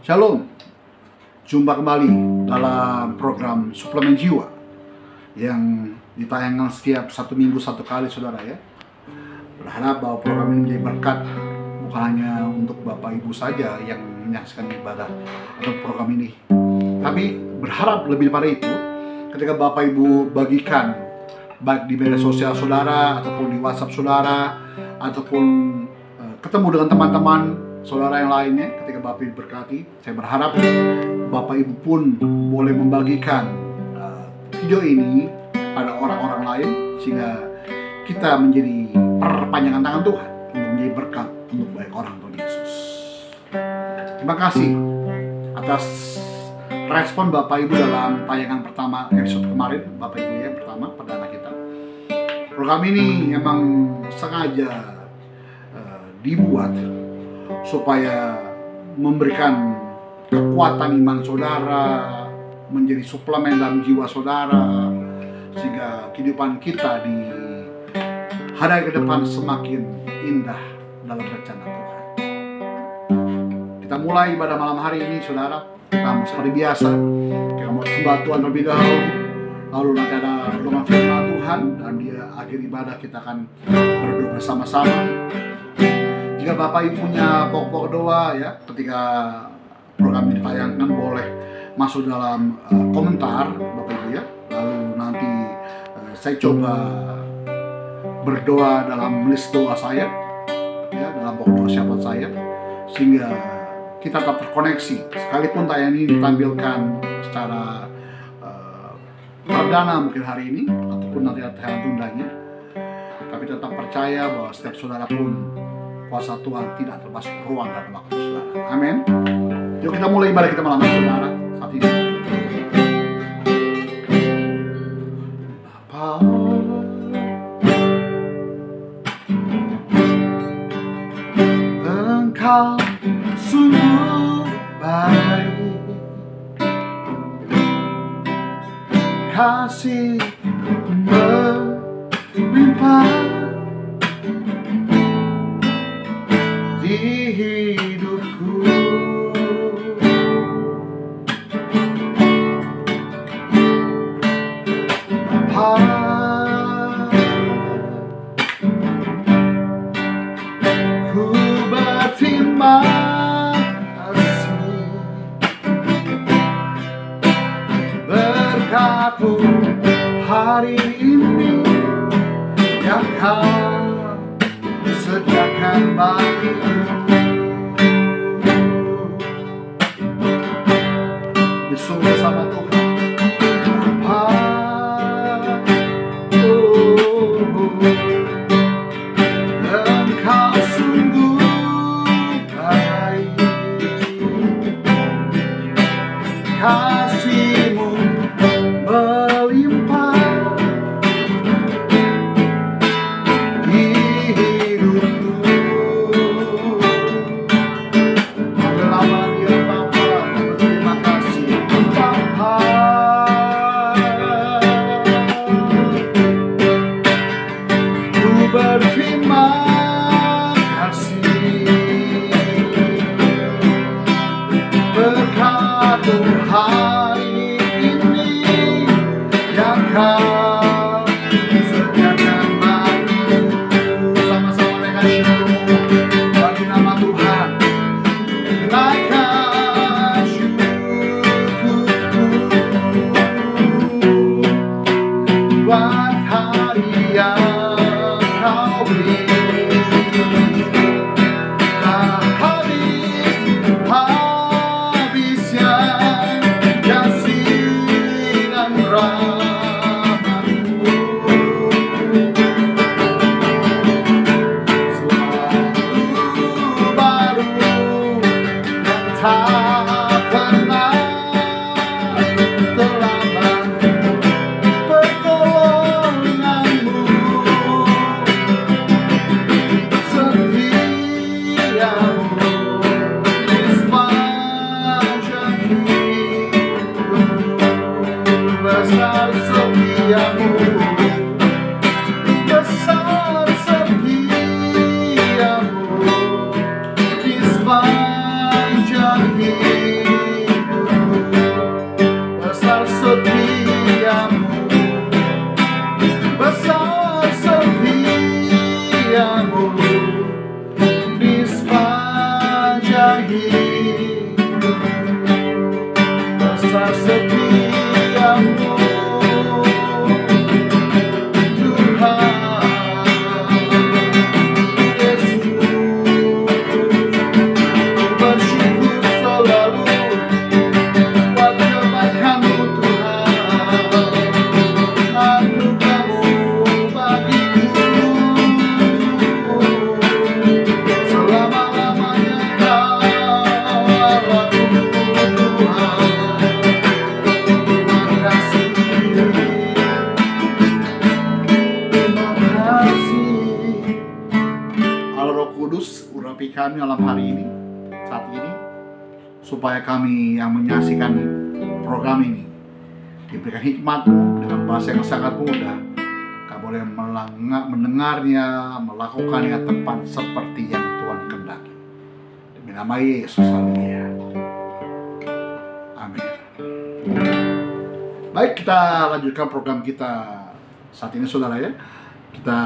Shalom, jumpa kembali dalam program Suplemen Jiwa yang ditayangkan setiap 1 minggu 1 kali, saudara ya. Berharap bahwa program ini menjadi berkat bukan hanya untuk Bapak Ibu saja yang menyaksikan ibadah atau program ini, tapi berharap lebih daripada itu ketika Bapak Ibu bagikan baik di media sosial saudara ataupun di WhatsApp saudara ataupun ketemu dengan teman-teman saudara yang lainnya, ketika Bapak Ibu berkati, saya berharap Bapak Ibu pun boleh membagikan video ini pada orang-orang lain sehingga kita menjadi perpanjangan tangan Tuhan untuk menjadi berkat untuk banyak orang Tuhan Yesus. Terima kasih atas respon Bapak Ibu dalam tayangan pertama episode kemarin, Bapak Ibu yang pertama perdana kita. Program ini memang sengaja dibuat supaya memberikan kekuatan iman saudara, menjadi suplemen dalam jiwa saudara, sehingga kehidupan kita di hari ke depan semakin indah dalam rencana Tuhan. Kita mulai ibadah malam hari ini, saudara. Kita seperti biasa, kita mau sembah Tuhan terlebih dahulu, lalu nanti ada renungan firman Tuhan, dan di akhir ibadah kita akan berdoa bersama-sama. Jika Bapak Ibu punya pokok-pokok doa ya, ketika program ini ditayangkan, boleh masuk dalam komentar Bapak Ibu ya. Lalu nanti saya coba berdoa dalam list doa saya ya, dalam pokok doa syafaat saya, sehingga kita tetap terkoneksi. Sekalipun tayangan ini ditampilkan secara perdana mungkin hari ini ataupun nanti ada tayangan tundanya, tapi tetap percaya bahwa setiap saudara pun kuasa Tuhan tidak termasuk ruang dan waktu saudara. Amin. Yuk kita mulai ibadah kita malam hari, saudara, saat ini. Bapa, Engkau sungguh baik, kasih melimpah di hidupku. Bapa, ku berterima kasih berkat-Mu hari ini yang Kau sediakan bagiku. Bersama bersama Tuhan. Bapa, Engkau sungguh baik, kasih-Mu melimpah di hidupku. Kudus urapi kami malam hari ini, saat ini, supaya kami yang menyaksikan program ini diberikan hikmat-Mu dengan bahasa yang sangat mudah. Kami boleh mendengarnya, melakukannya tepat seperti yang Tuhan kehendaki. Demi nama Yesus, haleluya. Amin. Baik, kita lanjutkan program kita saat ini, saudara ya. Kita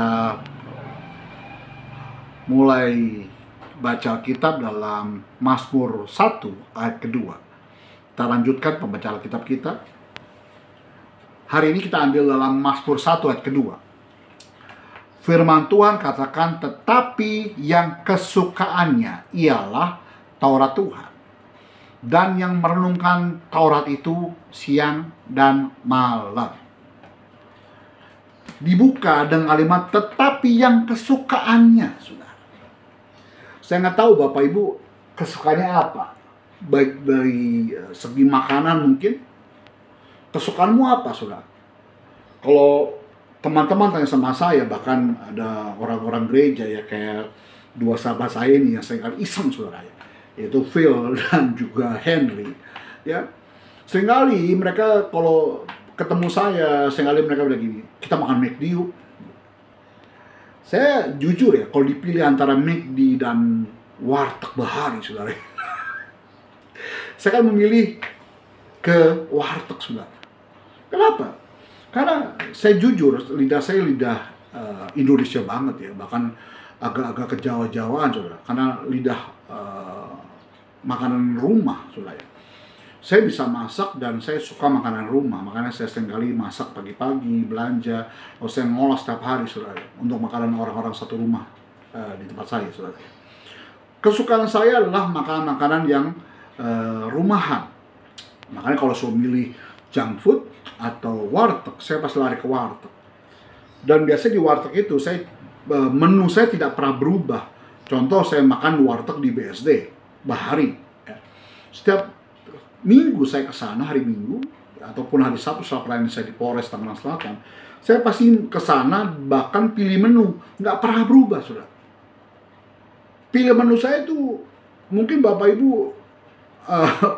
mulai baca kitab dalam Mazmur 1 ayat kedua. Kita lanjutkan pembacaan kitab kita. Hari ini kita ambil dalam Mazmur 1 ayat kedua. Firman Tuhan katakan, tetapi yang kesukaannya ialah Taurat Tuhan, dan yang merenungkan Taurat itu siang dan malam. Dibuka dengan kalimat tetapi yang kesukaannya, saudara. Saya nggak tahu Bapak Ibu kesukaannya apa. Baik dari segi makanan mungkin. Kesukaanmu apa, saudara? Kalau teman-teman tanya sama saya, bahkan ada orang-orang gereja ya, kayak dua sahabat saya ini yang seringkali iseng, saudara ya, yaitu Phil dan juga Henry ya. Seringkali mereka kalau ketemu saya, seringkali mereka bilang gini, kita makan McD yuk. Saya jujur ya, kalau dipilih antara McD dan warteg Bahari, saudara, saya akan memilih ke warteg, saudara. Kenapa? Karena saya jujur, lidah saya lidah Indonesia banget ya, bahkan agak-agak kejawa-jawaan, saudara. Karena lidah makanan rumah, saudara. Saya bisa masak dan saya suka makanan rumah, makanya saya seringkali masak pagi-pagi, belanja, atau saya ngolah setiap hari, saudara, untuk makanan orang-orang satu rumah di tempat saya, saudara. Kesukaan saya adalah makanan-makanan yang rumahan. Makanya kalau saya milih junk food atau warteg, saya pasti lari ke warteg. Dan biasanya di warteg itu menu saya tidak pernah berubah. Contoh, saya makan warteg di BSD Bahari. Setiap minggu saya ke sana, hari Minggu ataupun hari Sabtu setelah pelayanan saya di Polres Tangerang Selatan, saya pasti ke sana, bahkan pilih menu, nggak pernah berubah, saudara. Pilih menu saya itu mungkin Bapak Ibu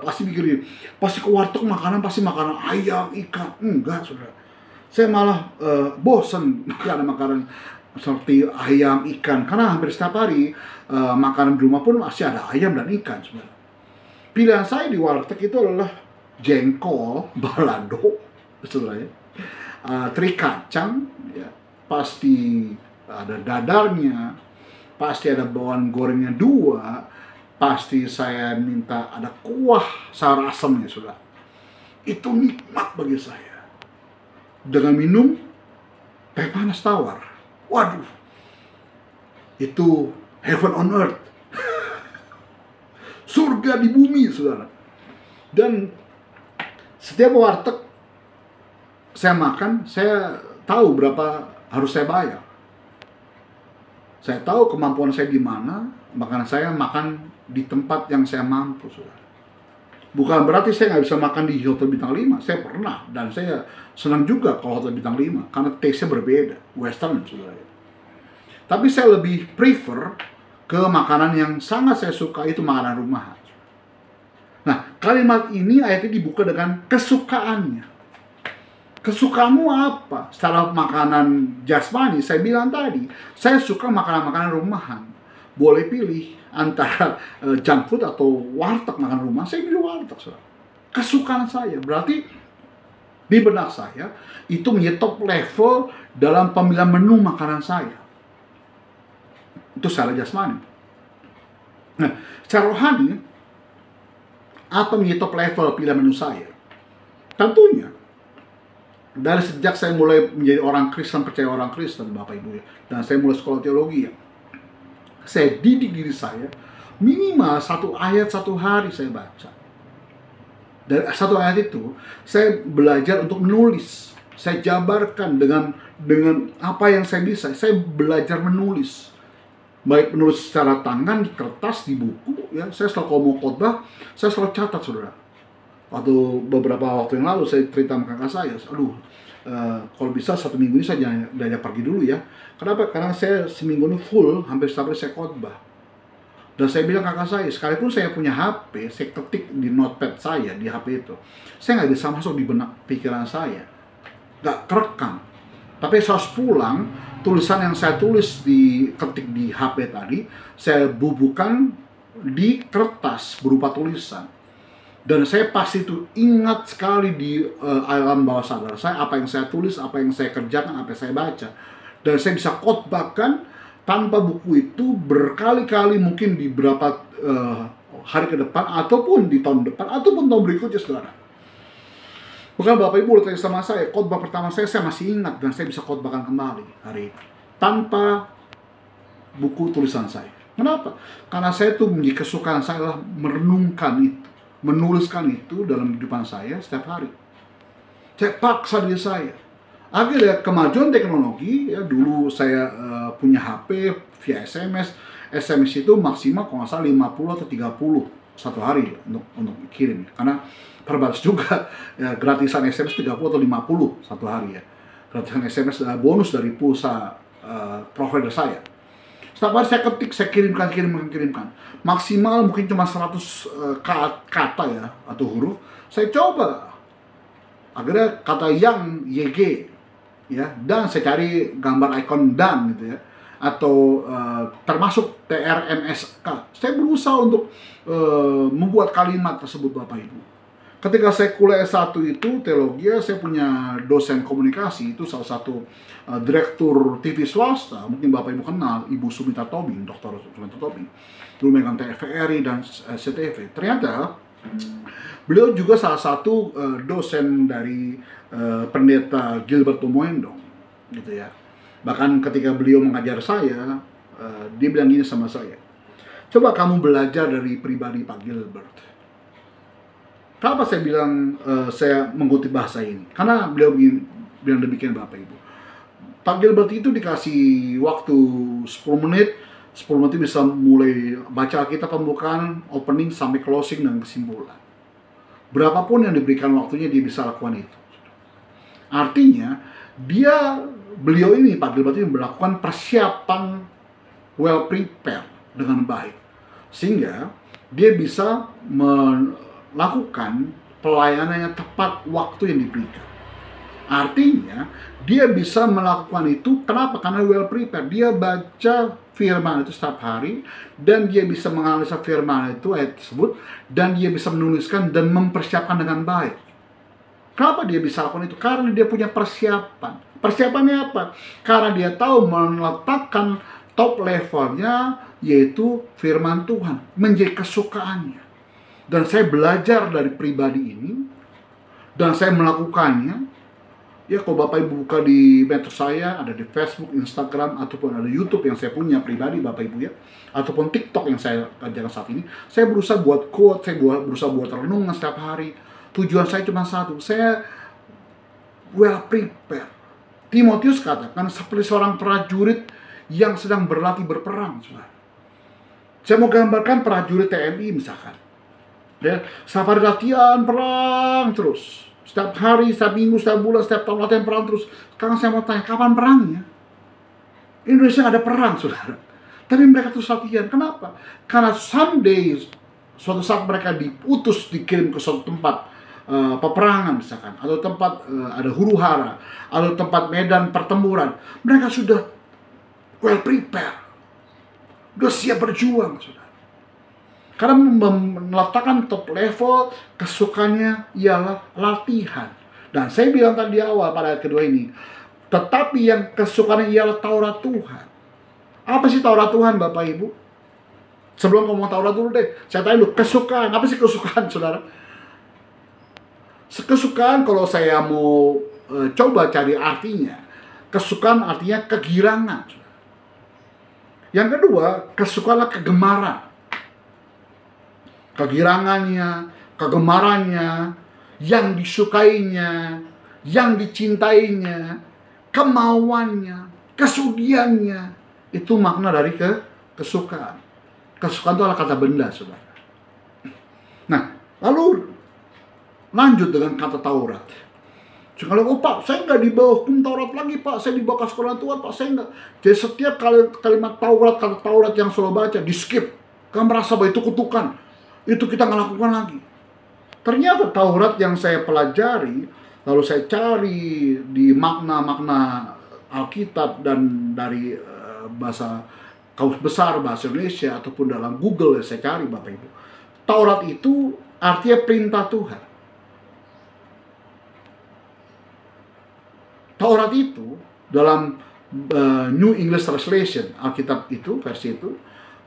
pasti mikirin, pasti ke warteg makanan pasti makanan ayam, ikan. Enggak, saudara. Saya malah bosan karena makanan seperti ayam, ikan, karena hampir setiap hari makanan di rumah pun masih ada ayam dan ikan, saudara. Pilihan saya di warteg itu adalah jengkol, balado, saudara ya, teri kacang, ya, pasti ada dadarnya, pasti ada bawang gorengnya 2, pasti saya minta ada kuah sayur asamnya, saudara. Itu nikmat bagi saya. Dengan minum teh panas tawar, waduh, itu heaven on earth. Surga di bumi, saudara. Dan setiap warteg saya makan, saya tahu berapa harus saya bayar. Saya tahu kemampuan saya di mana, makanya saya makan di tempat yang saya mampu, saudara. Bukan berarti saya nggak bisa makan di Hotel Bintang 5. Saya pernah, dan saya senang juga kalau Hotel Bintang 5, karena taste-nya berbeda, western, saudara. Tapi saya lebih prefer ke makanan yang sangat saya suka, itu makanan rumahan. Nah, kalimat ini ayatnya dibuka dengan kesukaannya. Kesukaanmu apa? Secara makanan jasmani, saya bilang tadi, saya suka makanan-makanan rumahan. Boleh pilih antara junk food atau warteg makan rumah, saya pilih warteg, saudara. Kesukaan saya, berarti di benak saya, itu menjadi top level dalam pemilihan menu makanan saya. Itu secara jasmani. Nah, secara rohani, apa menjadi top level pilihan menu saya? Tentunya, dari sejak saya mulai menjadi orang Kristen, percaya orang Kristen, Bapak Ibu ya, dan saya mulai sekolah teologi ya, saya didik diri saya, minimal 1 ayat 1 hari saya baca. Dari 1 ayat itu, saya belajar untuk menulis. Saya jabarkan dengan apa yang saya bisa. Saya belajar menulis. Baik menulis secara tangan, di kertas, di buku. Ya, saya selalu kalau mau khotbah, saya selalu catat, saudara. Beberapa waktu yang lalu saya cerita sama kakak saya, aduh, kalau bisa 1 minggu ini saya jangan pergi dulu ya. Kenapa? Karena saya seminggu ini full, hampir setiap hari saya khotbah. Dan saya bilang kakak saya, sekalipun saya punya HP, saya ketik di notepad saya, di HP itu, saya nggak bisa masuk di benak pikiran saya. Nggak kerekam. Tapi saya pulang, tulisan yang saya tulis ketik di HP tadi, saya bubuhkan di kertas berupa tulisan. Dan saya pasti itu ingat sekali di alam bawah sadar saya, apa yang saya tulis, apa yang saya kerjakan, apa yang saya baca. Dan saya bisa khotbahkan tanpa buku itu berkali-kali, mungkin di beberapa hari ke depan, ataupun di tahun depan, ataupun tahun berikutnya, saudara. Bukan Bapak Ibu bertanya sama saya, khotbah pertama saya masih ingat, dan saya bisa khotbahkan kembali hari ini. Tanpa buku tulisan saya. Kenapa? Karena saya tuh menjadi kesukaan saya adalah merenungkan itu, menuliskan itu dalam kehidupan saya setiap hari. Saya paksa diri saya. Akhirnya kemajuan teknologi, ya dulu saya punya HP via SMS. SMS itu maksimal kalau nggak salah 50 atau 30 satu hari untuk kirim. Karena terbatas juga, ya, gratisan SMS 30 atau 50 satu hari ya. Gratisan SMS bonus dari pulsa provider saya. Setiap hari saya ketik, saya kirimkan. Maksimal mungkin cuma 100 kata ya, atau huruf. Saya coba. Akhirnya kata yang, YG, ya, dan saya cari gambar ikon dan gitu ya, atau termasuk TRMSK. Saya berusaha untuk membuat kalimat tersebut, Bapak Ibu. Ketika saya kuliah S1 itu teologi, saya punya dosen komunikasi, itu salah satu direktur TV swasta, mungkin Bapak Ibu kenal, Ibu Sumita Tobing, Dr. Sumita Tobing, dulu megang TVRI dan SCTV. Ternyata beliau juga salah satu dosen dari pendeta Gilbert Tomoendong, gitu ya. Bahkan ketika beliau mengajar saya, dia bilang gini sama saya, coba kamu belajar dari pribadi Pak Gilbert. Kenapa saya bilang saya mengutip bahasa ini? Karena beliau bilang demikian, Bapak Ibu. Pak Gilbert itu dikasih waktu 10 menit bisa mulai baca Alkitab pembukaan, opening sampai closing dan kesimpulan. Berapapun yang diberikan waktunya, dia bisa lakukan itu. Artinya, beliau ini, Pak Gilbert ini melakukan persiapan well prepared dengan baik. Sehingga dia bisa melakukan pelayanannya tepat waktu yang diberikan. Artinya, dia bisa melakukan itu, kenapa? Karena well prepared. Dia baca firman itu setiap hari, dan dia bisa menganalisa firman itu, ayat tersebut, dan dia bisa menuliskan dan mempersiapkan dengan baik. Kenapa dia bisa lakukan itu? Karena dia punya persiapan. Persiapannya apa? Karena dia tahu meletakkan top levelnya, yaitu firman Tuhan, menjadi kesukaannya. Dan saya belajar dari pribadi ini, dan saya melakukannya. Ya, kalau Bapak Ibu buka di medsos saya, ada di Facebook, Instagram, ataupun ada YouTube yang saya punya pribadi, Bapak Ibu ya, ataupun TikTok yang saya kerjakan saat ini, saya berusaha buat quote, saya berusaha buat renungan setiap hari. Tujuan saya cuma satu, saya well prepared. Timotius katakan seperti seorang prajurit yang sedang berlatih berperang, saudara. Saya mau gambarkan prajurit TNI misalkan. Ya, setiap hari latihan perang terus. Setiap hari, setiap minggu, setiap bulan, setiap tahun latihan perang terus. Sekarang saya mau tanya, kapan perangnya? Indonesia nggak ada perang, saudara. Tapi mereka terus latihan. Kenapa? Karena someday, suatu saat mereka diutus, dikirim ke suatu tempat peperangan misalkan, atau tempat ada huru-hara, atau tempat medan pertempuran. Mereka sudah well prepared. Sudah siap berjuang, saudara. Karena meletakkan top level, kesukaannya ialah latihan. Dan saya bilang tadi di awal pada ayat kedua ini, tetapi yang kesukaannya ialah Taurat Tuhan. Apa sih Taurat Tuhan, Bapak Ibu? Sebelum ngomong Taurat dulu deh, saya tanya dulu, kesukaan. Apa sih kesukaan, saudara? Kesukaan, kalau saya mau coba cari artinya, kesukaan artinya kegirangan. Yang kedua, kesukaanlah kegemaran. Kegirangannya, kegemarannya, yang disukainya, yang dicintainya, kemauannya, kesudiannya. Itu makna dari kesukaan. Kesukaan itu adalah kata benda, saudara. Nah, lalu lanjut dengan kata Taurat. Kalau Pak, saya nggak di bawah hukum Taurat lagi, Pak. Saya di bawah kasih Tuhan, Pak. Saya nggak. Jadi setiap kalimat Taurat, kata Taurat yang selalu baca, di skip. Kamu merasa bahwa itu kutukan, itu kita nggak lakukan lagi. Ternyata Taurat yang saya pelajari, lalu saya cari di makna-makna Alkitab dan dari bahasa Kamus Besar bahasa Indonesia ataupun dalam Google yang saya cari Bapak Ibu. Taurat itu artinya perintah Tuhan. Taurat itu dalam New English Translation Alkitab itu versi itu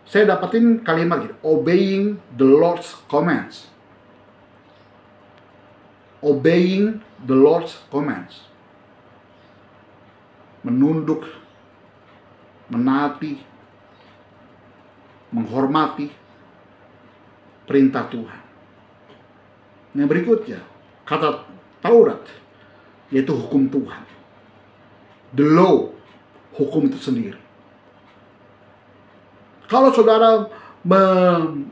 saya dapatin kalimat gitu, obeying the Lord's commands. Obeying the Lord's commands. Menunduk, menaati, menghormati perintah Tuhan. Yang berikutnya, kata Taurat, yaitu hukum Tuhan. The law, hukum itu sendiri. Kalau saudara membuat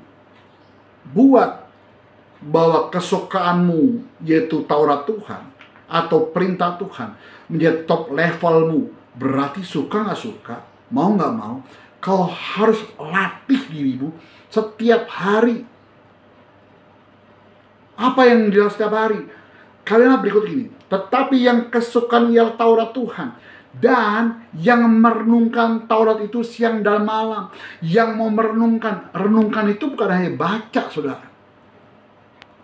bahwa kesukaanmu yaitu Taurat Tuhan atau perintah Tuhan menjadi top levelmu, berarti suka nggak suka, mau nggak mau, kau harus latih dirimu setiap hari. Apa yang dilakukan setiap hari? Kalimat berikut ini. Tetapi yang kesukaan ialah Taurat Tuhan, dan yang merenungkan Taurat itu siang dan malam. Yang mau renungkan itu bukan hanya baca, saudara.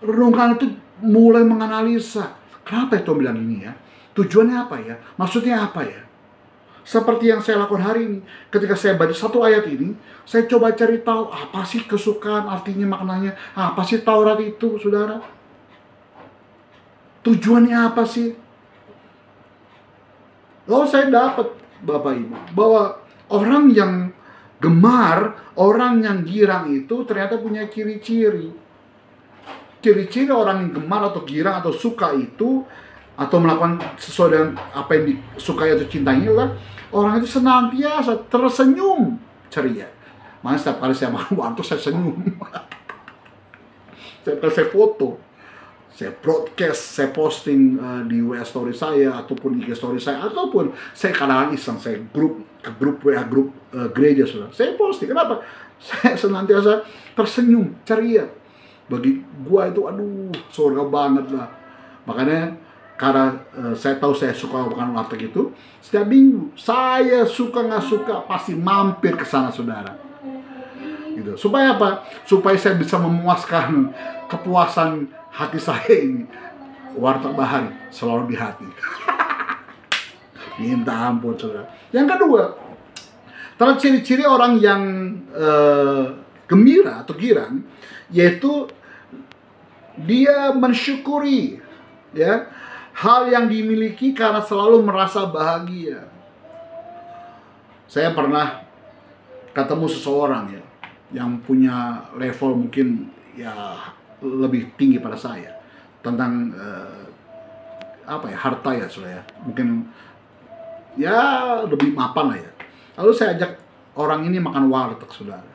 Renungkan itu mulai menganalisa. Kenapa itu bilang ini ya? Tujuannya apa ya? Maksudnya apa ya? Seperti yang saya lakukan hari ini. Ketika saya baca satu ayat ini, saya coba cari tahu apa sih kesukaan, artinya, maknanya. Apa sih Taurat itu, saudara? Tujuannya apa sih? Lalu saya dapat, Bapak Ibu, bahwa orang yang gemar, orang yang girang itu ternyata punya ciri-ciri. Ciri-ciri orang yang gemar atau girang atau suka itu, atau melakukan sesuai dengan apa yang disukai atau cintai adalah orang itu senantiasa tersenyum ceria. Makanya setiap kali saya makan waktu saya senyum. Setiap kali saya foto, saya broadcast, saya posting di WA story saya ataupun IG story saya, ataupun saya kadang-kadang iseng, saya grup WA grup gereja, saudara. Saya posting. Kenapa? Saya senantiasa tersenyum ceria. Bagi gua itu aduh surga banget lah. Makanya karena saya tahu saya suka makan warteg itu, setiap minggu saya suka nggak suka pasti mampir ke sana, saudara. Gitu. Supaya apa? Supaya saya bisa memuaskan kepuasan hati saya ini. Warteg Bahari selalu di hati. Minta ampun, saudara. Yang kedua, ternyata ciri-ciri orang yang gembira atau girang, yaitu dia mensyukuri ya hal yang dimiliki karena selalu merasa bahagia. Saya pernah ketemu seseorang ya yang punya level mungkin ya lebih tinggi pada saya tentang apa ya, harta ya, saudara ya. Mungkin ya lebih mapan lah ya. Lalu saya ajak orang ini makan warteg, saudara.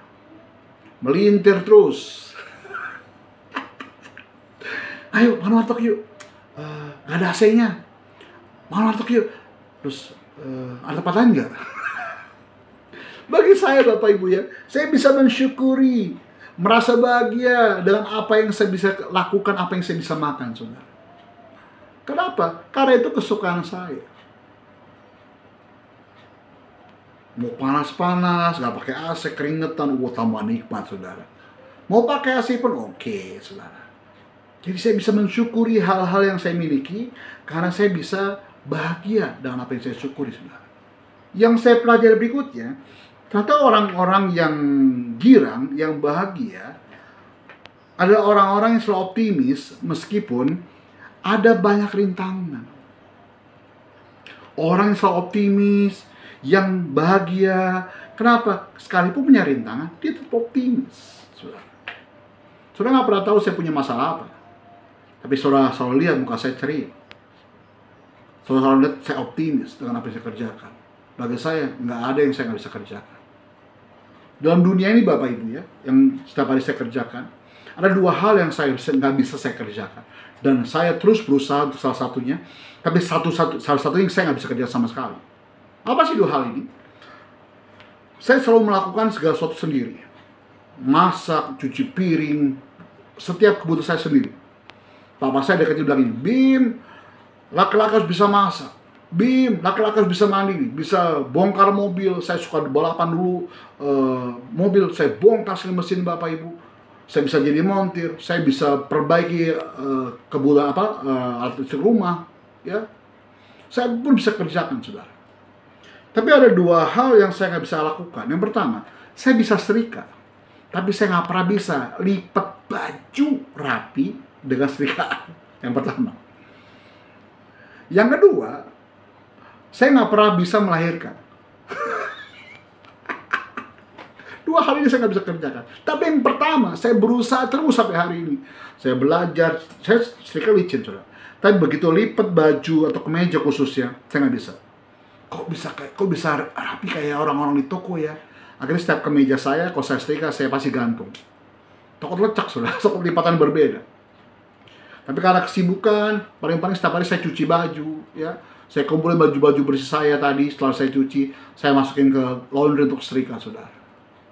Melintir terus. Ayo makan warteg yuk. Gak ada AC-nya. Makan warteg yuk. Terus ada tempat lain nggak? Bagi saya, Bapak Ibu ya, saya bisa mensyukuri, merasa bahagia dengan apa yang saya bisa lakukan, apa yang saya bisa makan, saudara. Kenapa? Karena itu kesukaan saya. Mau panas-panas, gak pakai AC, keringetan, tambah nikmat, saudara. Mau pakai AC pun oke, saudara. Jadi saya bisa mensyukuri hal-hal yang saya miliki karena saya bisa bahagia dengan apa yang saya syukuri, saudara. Yang saya pelajari berikutnya, ternyata orang-orang yang girang, yang bahagia adalah orang-orang yang selalu optimis meskipun ada banyak rintangan. Orang yang selalu optimis, yang bahagia, kenapa? Sekalipun punya rintangan, dia tetap optimis, saudara. Saudara nggak pernah tahu saya punya masalah apa. Tapi saudara selalu lihat muka saya ceria. Saudara selalu lihat saya optimis dengan apa yang saya kerjakan. Bagi saya, nggak ada yang saya nggak bisa kerjakan. Dalam dunia ini, Bapak Ibu ya, yang setiap hari saya kerjakan, ada dua hal yang saya nggak bisa saya kerjakan. Dan saya terus berusaha untuk salah satunya, tapi salah satunya yang saya nggak bisa kerjakan sama sekali. Apa sih dua hal ini? Saya selalu melakukan segala sesuatu sendiri. masak, cuci piring, setiap kebutuhan saya sendiri. Papa saya dari kecil bilang ini, Bim, laki-laki harus bisa masak. Bim, laki-laki harus bisa mandiri, bisa bongkar mobil. Saya suka balapan dulu, mobil saya bongkar mesin Bapak Ibu. Saya bisa jadi montir, saya bisa perbaiki kebutuhan alat listrik rumah, ya. Saya pun bisa kerjakan, saudara. Tapi ada dua hal yang saya nggak bisa lakukan. Yang pertama, saya bisa setrika, tapi saya nggak pernah bisa lipat baju rapi dengan serikaan. Yang pertama. Yang kedua, saya nggak pernah bisa melahirkan. Dua hal ini saya nggak bisa kerjakan. Tapi yang pertama, saya berusaha terus sampai hari ini. Saya belajar, saya setrika licin, saudara. Tapi begitu lipat baju atau kemeja khususnya, saya nggak bisa. Kok bisa rapi kayak orang-orang di toko ya? Akhirnya setiap kemeja saya, kalau saya setrika, saya pasti gantung. Takut lecak, saudara. Takut lipatan berbeda. Tapi karena kesibukan, paling-paling setiap hari saya cuci baju, ya. Saya kumpulin baju-baju bersih saya tadi, setelah saya cuci, saya masukin ke laundry untuk setrika, saudara.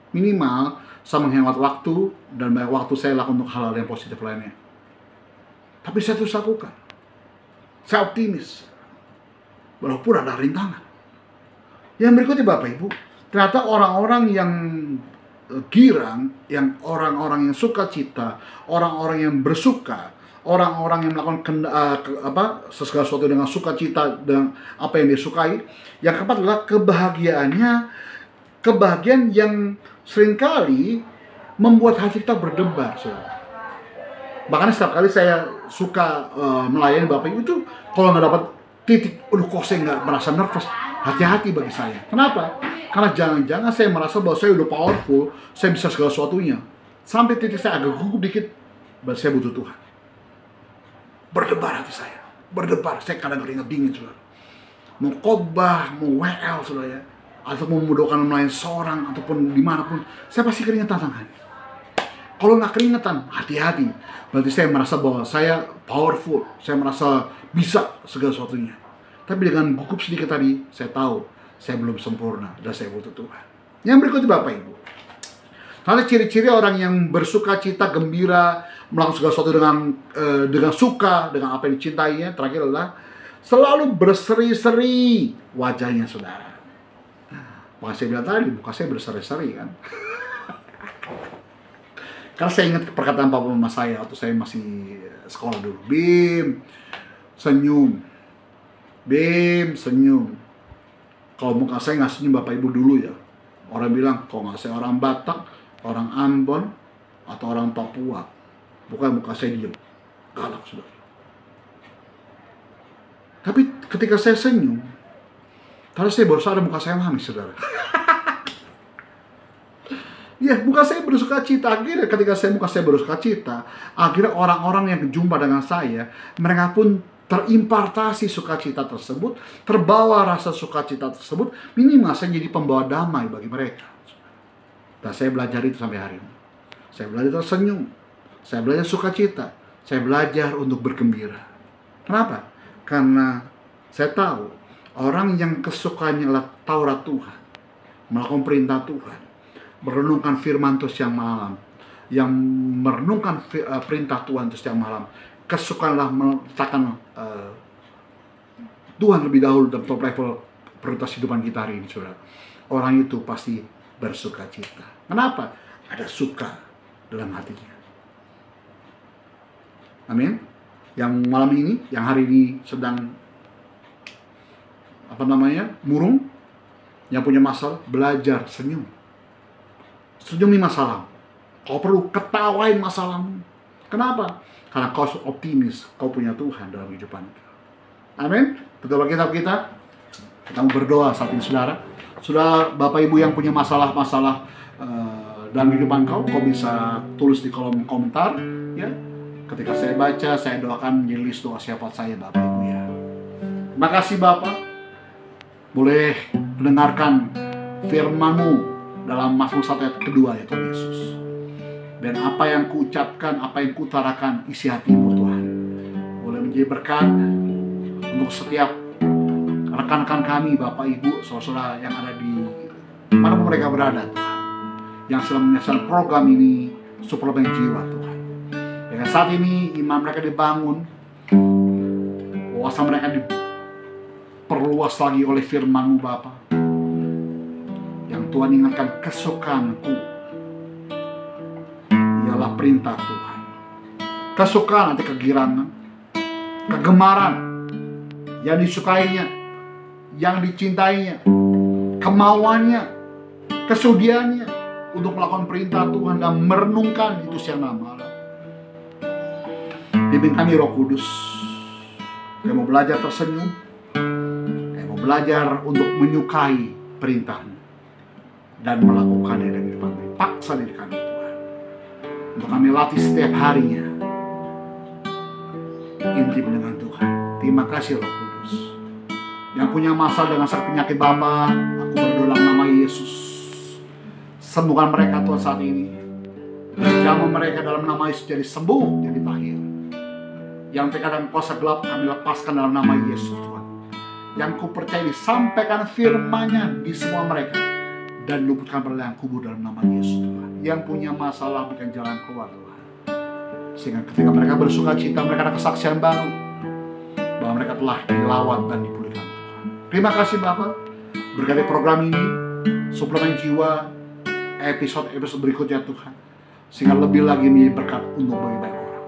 Minimal, saya menghemat waktu, dan banyak waktu saya lakukan untuk hal-hal yang positif lainnya. Tapi saya terus lakukan. Saya optimis. Walaupun ada rintangan. Yang berikutnya Bapak Ibu, ternyata orang-orang yang girang, yang orang-orang yang sukacita, orang-orang yang bersuka, orang-orang yang melakukan segala sesuatu dengan sukacita dan apa yang dia sukai. Yang keempat adalah kebahagiaan yang seringkali membuat hati kita berdebar, saudara. Bahkan setiap kali saya suka melayani Bapak Ibu itu, kalau nggak dapat titik, kok saya nggak merasa nervous, hati-hati bagi saya. Kenapa? Karena jangan-jangan saya merasa bahwa saya udah powerful, saya bisa segala sesuatunya. Sampai titik saya agak gugup dikit, berarti saya butuh Tuhan. Berdebar hati saya, berdebar. Saya kadang keringat dingin, saudara. Mau khotbah, mau WL, saudara ya, atau mau mendoakan melayani seorang ataupun dimanapun, saya pasti keringetan tangan. Kalau nggak keringetan, hati-hati. Berarti saya merasa bahwa saya powerful, saya merasa bisa segala sesuatunya. Tapi dengan gugup sedikit tadi, saya tahu saya belum sempurna dan saya butuh Tuhan. Yang berikutnya Bapak Ibu, karena ciri-ciri orang yang bersuka cita, gembira, melakukan segala sesuatu dengan suka, dengan apa yang dicintainya, terakhir adalah selalu berseri-seri wajahnya, saudara. Maka saya bilang tadi, muka saya berseri-seri kan. Karena saya ingat perkataan papa mama saya waktu saya masih sekolah dulu. Bim, senyum. Bim, senyum. Kalau muka saya nggak senyum Bapak Ibu dulu ya, orang bilang, kalau nggak saya orang Batak, orang Ambon, atau orang Papua. Bukan muka saya diem. Galak, saudara. Tapi ketika saya senyum, tadi saya baru sadar muka saya manis, saudara. Ya, muka saya bersuka cita. Akhirnya ketika muka saya bersuka cita, akhirnya orang-orang yang jumpa dengan saya, mereka pun terimpartasi sukacita tersebut, terbawa rasa sukacita tersebut. Minimal saya jadi pembawa damai bagi mereka. Dan saya belajar itu sampai hari ini. Saya belajar tersenyum, saya belajar sukacita, saya belajar untuk bergembira. Kenapa? Karena saya tahu orang yang kesukaannya adalah Taurat Tuhan, melakukan perintah Tuhan, merenungkan firman Tuhan siang malam, yang merenungkan perintah Tuhan siang malam, kesukaanlah meletakkan Tuhan lebih dahulu dalam top level prioritas kehidupan kita hari ini, saudara. Orang itu pasti bersuka cita. Kenapa? Ada suka dalam hatinya. Amin. Yang malam ini, yang hari ini sedang murung, yang punya masalah, belajar senyum. Senyumi masalah. Kau perlu ketawain masalahmu. Kenapa? Karena kau optimis, kau punya Tuhan dalam kehidupan. Amin. Betul Alkitab kita. Kita berdoa saat ini, saudara. Saudara, Bapak Ibu yang punya masalah-masalah dalam kehidupan kau bisa tulis di kolom komentar. Ya. Ketika saya baca, saya doakan menjadi list doa syafaat saya, Bapak Ibu ya. Terima kasih Bapak. Boleh mendengarkan firman-Mu dalam Mazmur 1 ayat kedua ya Tuhan Yesus. Dan apa yang kuucapkan, apa yang kuutarakan, isi hatimu Tuhan. Boleh menjadi berkat untuk setiap rekan-rekan kami, Bapak Ibu, saudara-saudara yang ada di mana mereka berada Tuhan. yang sedang menyaksikan program ini, Suplemen Jiwa Tuhan. Dengan saat ini iman mereka dibangun, wawasan mereka diperluas lagi oleh firman-Mu Bapa. Yang Tuhan ingatkan, kesukaanku ialah perintah Tuhan. Kesukaan arti kegirangan, kegemaran yang disukainya, yang dicintainya, kemauannya, kesudiannya untuk melakukan perintah Tuhan dan merenungkan itu siang dan malam. Bimbing kami Roh Kudus. Kami mau belajar tersenyum, kami mau belajar untuk menyukai perintah-Mu dan melakukannya dengan kehidupan kami. Paksa diri kami Tuhan, untuk kami latih setiap harinya intim dengan Tuhan. Terima kasih Roh Kudus. Yang punya masalah dengan sakit penyakit Bapa, aku berdoa dalam nama Yesus, sembuhkan mereka Tuhan saat ini. Jamu mereka dalam nama Yesus jadi sembuh, jadi tahir. Yang terkadang kuasa gelap kami lepaskan dalam nama Yesus Tuhan. Yang ku percaya disampaikan firman-Nya di semua mereka, dan luputkan perliang kubur dalam nama Yesus Tuhan. Yang punya masalah berikan jalan keluar Tuhan, sehingga ketika mereka bersuka cita, mereka ada kesaksian baru bahwa mereka telah dilawat dan dipulihkan Tuhan. Terima kasih Bapa. Berkati program ini, Suplemen Jiwa, episode berikutnya Tuhan, sehingga lebih lagi menjadi berkat untuk bagi banyak orang.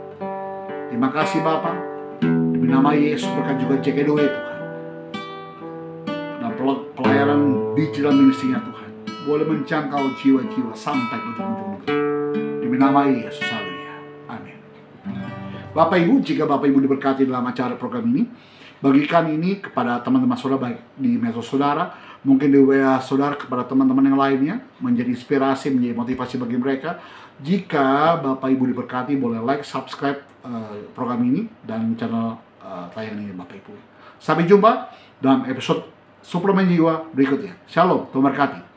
Terima kasih Bapa. Demi nama Yesus berkat juga JKDW Tuhan, dan pelayanan digital ministry-nya Tuhan boleh menjangkau jiwa-jiwa sampai ke ujung-ujung. Demi nama Yesus, haleluya. Amin. Bapak Ibu, jika Bapak Ibu diberkati dalam acara program ini, bagikan ini kepada teman-teman saudara, baik di medsos saudara, mungkin di WA saudara, kepada teman-teman yang lainnya, menjadi inspirasi, menjadi motivasi bagi mereka. Jika Bapak Ibu diberkati, boleh like, subscribe program ini dan channel tayangan ini Bapak Ibu. Sampai jumpa dalam episode Suplemen Jiwa berikutnya. Shalom, Tuhan berkati.